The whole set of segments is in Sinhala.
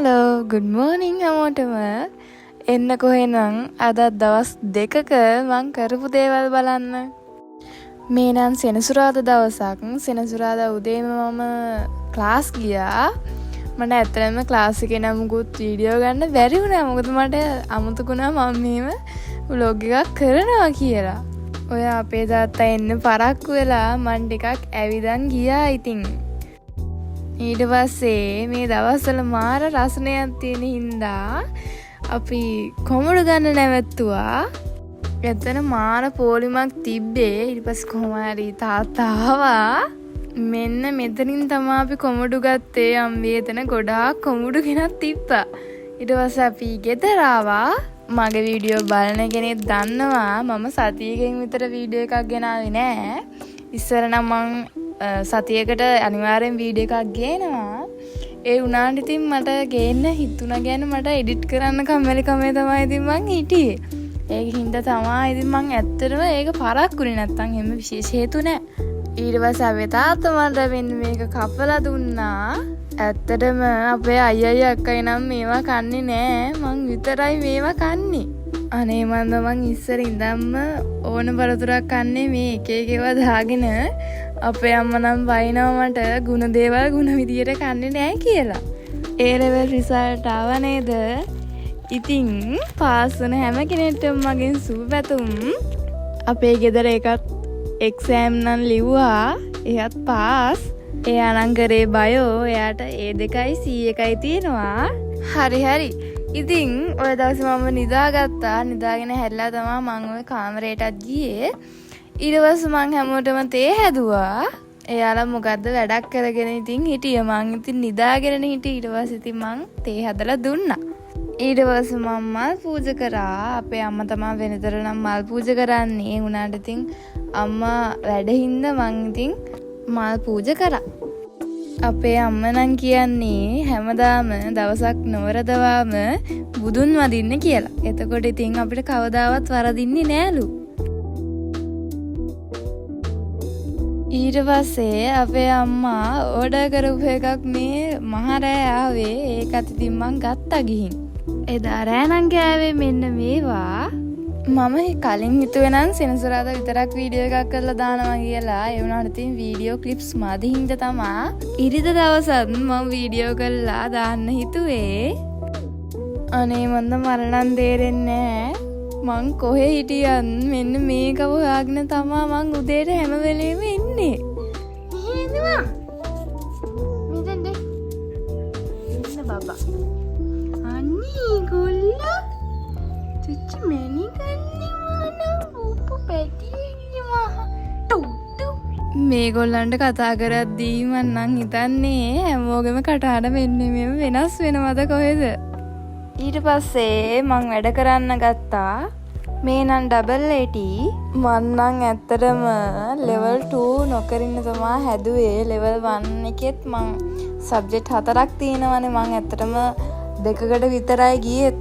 හලෝ good morning හැමෝටම එන්න කොහෙනම් අද දවස් දෙකක මං කරපු දේවල් බලන්න. මේ නම් සෙනසුරාදා දවසක් සෙනසුරාදා උදේම මම ක්ලාස් ගියා. මට ඇත්තටම ක්ලාස් එකේ නම් මුකුත් වීඩියෝ ගන්න බැරි වුණා. මොකද මට අමතකුණා මම මෙහෙම vlog එකක් කරනවා කියලා. ඔය අපේ තාත්තා එන්න පරක්කු වෙලා මං ටිකක් ඇවිදන් ගියා ඉතින්. ඊට පස්සේ මේ දවස්වල මාර රසණයක් තියෙන හින්දා අපි කොමඩු ගන්න නැවැත්තුවා. එතන මාර පොලිමක් තිබ්බේ. ඊට පස්සේ කොහොම හරි තාත්තා ආවා. මෙන්න මෙතනින් තමයි අපි කොමඩු ගත්තේ. අම්මේ එතන ගොඩාක් කොමඩු ගෙනත් තිබ්බා. ඊට පස්සේ අපි ගෙදර ආවා. මගේ වීඩියෝ බලන කෙනෙක් දන්නවා මම සතියකින් විතර වීඩියෝ එකක් ගෙනාවේ නෑ. ඉස්සර නම් මං සතියකට අනිවාර්යෙන් වීඩියෝ එකක් ගේනවා. ඒ වුණාට ඉතින් මට ගේන්න හිතුණා ගැන මට එඩිට් කරන්න කම්මැලිකමේ තමයි ඉතින් මං හිටියේ. ඒක හින්දා තමයි ඉතින් මං ඇත්තටම ඒක පරක්කුනේ නැත්තම් එහෙම විශේෂ හේතු නෑ. ඊට පස්සේ අපේ තාත්තා මට මෙන්න මේක කපලා දුන්නා. ඇත්තටම අපේ අයියයි අක්කයි නම් මේවා කන්නේ නෑ. මං විතරයි මේවා කන්නේ. අනේ මන් ඉස්සර ඉඳන්ම ඕන බරතුරක් කන්නේ මේ එක එක ඒවා දාගෙන. අපේ අම්මා නම් වයින්නවා මට ಗುಣ දේවල් ಗುಣ විදියට කන්නේ නැහැ කියලා. ඒ ලෙවල් රිසල්ට් ආව නේද? ඉතින් පාස් වුණ හැම කෙනෙක්ටම මගෙන් සුබ පැතුම්. අපේ ගෙදර එකත් එක්සෑම් නම් ලිව්වා. එයත් පාස්. එයා නම් කරේ බයෝ. එයාට A2යි C1යි තියෙනවා. හරි. ඉතින් ඔය දවසේ මම නිදාගත්තා. නිදාගෙන හැරිලා තමයි මම ওই කාමරේටත් ගියේ. ඊට පස්සේ මං හැමෝටම තේ හැදුවා. එයාලා මොකද්ද වැඩක් කරගෙන ඉතින් හිටියේ. මං ඉතින් නිදාගෙන හිටියේ. ඊට පස්සේ ඉතින් මං තේ හදලා දුන්නා. ඊට පස්සේ මම මල් පූජා කරා. අපේ අම්මා තමයි වෙනතර නම් මල් පූජා කරන්නේ. ඒ වුණාට ඉතින් අම්මා වැඩින්ද මං ඉතින් මල් පූජා කරා. අපේ අම්මා නම් කියන්නේ හැමදාම දවසක් නොවරදවාම බුදුන් වදින්න කියලා. එතකොට ඉතින් අපිට කවදාවත් වරදින්නේ නෑලු. ඊට පස්සේ අපේ අම්මා ඕඩර් කරපු එකක් මේ මහරෑ ආවේ. ඒකත් ඉතින් මං ගත්තා ගිහින්. එදා රෑ නම් ගෑවේ මෙන්න මේවා. මම කලින් හිතුවේ නම් සෙනසුරාදා විතරක් වීඩියෝ එකක් කරලා දානවා කියලා. ඒ වුණාට ඉතින් වීඩියෝ ක්ලිප්ස් මදි හින්දා තමයි ඉරිදා දවසත් මම වීඩියෝ කරලා දාන්න හිතුවේ. අනේ මන්ද මරණන් තේරෙන්නේ නෑ. මං කොහෙ හිටියන් මෙන්න මේක හොයාගෙන තමා මං උදේට හැම වෙලේම ඉන්නේ. එහෙනවා. මෙතෙන්ද. ඉන්න බබා. අනී ගොල්ලා. චුච්චි මැනි කන්නේ මන උපු පැටියේ මහ ටුටු. මේගොල්ලන්ට කතා කරද්දී මං නම් හිතන්නේ හැමෝගෙම කටහඬ මෙන්න මෙහෙම වෙනස් වෙනවද කොහෙද? ඊට පස්සේ මං වැඩ කරන්න ගත්තා. මේ නම් ඩබල් 80 මං නම් ඇත්තටම ලෙවල් 2 නොකරින්න තමයි හැදුවේ. ලෙවල් 1 එකෙත් මං සබ්ජෙක්ට් 4ක් තියෙනවනේ. මං ඇත්තටම දෙකකට විතරයි ගියෙත්.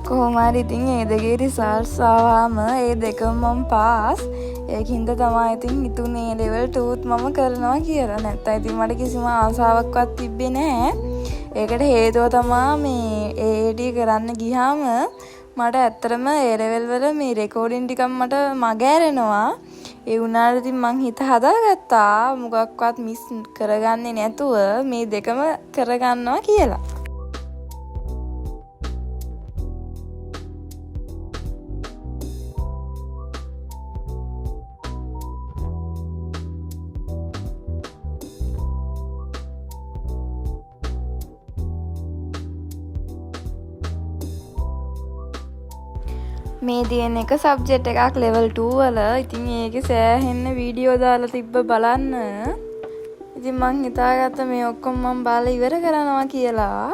කොහොම හරි ඉතින් ඒ දෙකේ රිසල්ට්ස් ආවම ඒ දෙකම මම පාස්. ඒකින්ද තමයි ඉතින් හිතුනේ ලෙවල් 2ත් මම කරනවා කියලා. නැත්නම් ඉතින් මට කිසිම ආසාවක්වත් තිබ්බේ නැහැ. ඒකට හේතුව තමයි මේ AAT කරන්න ගියාම මට ඇත්තටම ඒ ලෙවල් වල මේ රෙකෝඩින් ටිකක් මට මගහැරෙනවා. ඒ වුණාට ඉතින් මං හිත හදාගත්තා මොකක්වත් මිස් කරගන්නේ නැතුව මේ දෙකම කරගන්නවා කියලා. මේ තියෙන එක සබ්ජෙක්ට් එකක් ලෙවල් 2 වල. ඉතින් ඒකේ සෑහෙන්න වීඩියෝ දාලා තිබ්බ බලන්න. ඉතින් මං හිතාගත්තා මේ ඔක්කොම මම බලලා ඉවර කරනවා කියලා.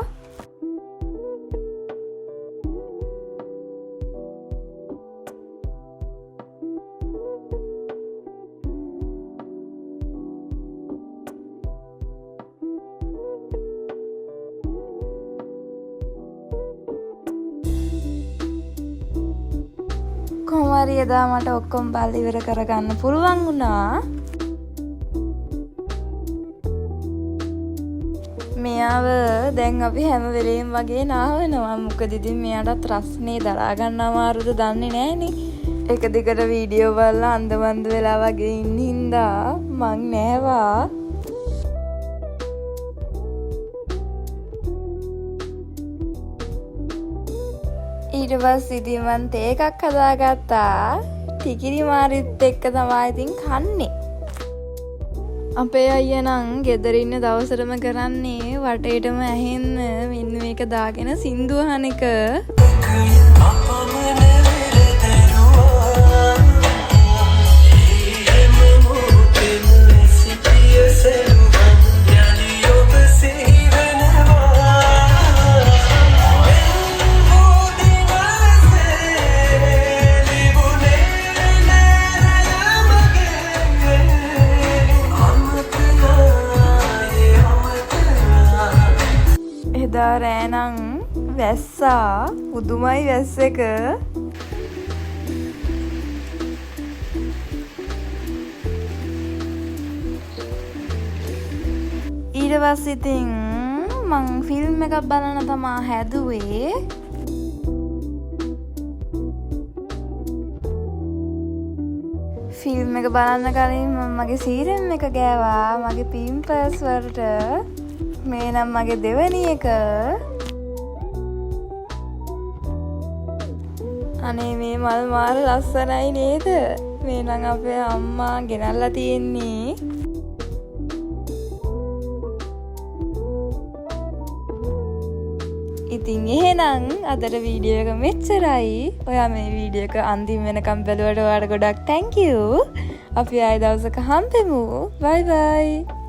කොහොමරි එදා මට ඔක්කොම බලලා ඉවර කරගන්න පුළුවන් වුණා. මෙයාව දැන් අපි හැම වෙලේම වගේ නාවනවා. මොකද ඉතින් මෙයාටත් රස්නේ දරා ගන්න අමාරුද දන්නේ නැහනේ. එක දිගට වීඩියෝ බලලා අන්දමන්ද වෙලා වගේ ඉන්න හින්දා මං නෑවා. ඊට පස්සේ ඉතින් මං තේ එකක් හදාගත්තා. ටිකිරි මාරිත් එක්ක තමයි ඉතින් කන්නේ. අපේ අයියා නම් ගෙදර ඉන්න දවසටම කරන්නේ වටේටම ඇහෙන්න මෙන්න මේක දාගෙන සින්දු අහන එක. එදා රෑනං වැස්සා පුදුමයි වැස්ස එක. ඊට පස්සේ ඉතින් මං ෆිල්ම් එකක් බලන්න තමා හැදුවේ. ෆිල්ම් එක බලන්න කලින් මම මගේ සීරම් එක ගෑවා මගේ පිම්පල්ස් වලට. මේ නම් මගේ දෙවැනි එක. අනේ මේ මල් මාර ලස්සනයි නේද? මේ නම් අපේ අම්මා ගෙනල්ලා තියෙන්නේ. ඉතින් එහෙනම් අදට වීඩියෝ එක මෙච්චරයි. ඔයා මේ වීඩියෝ එක අන්තිම වෙනකම් බැලුවට ඔයාලට ගොඩක් thank you. අපි ආයෙ දවසක හම්බෙමු. bye bye.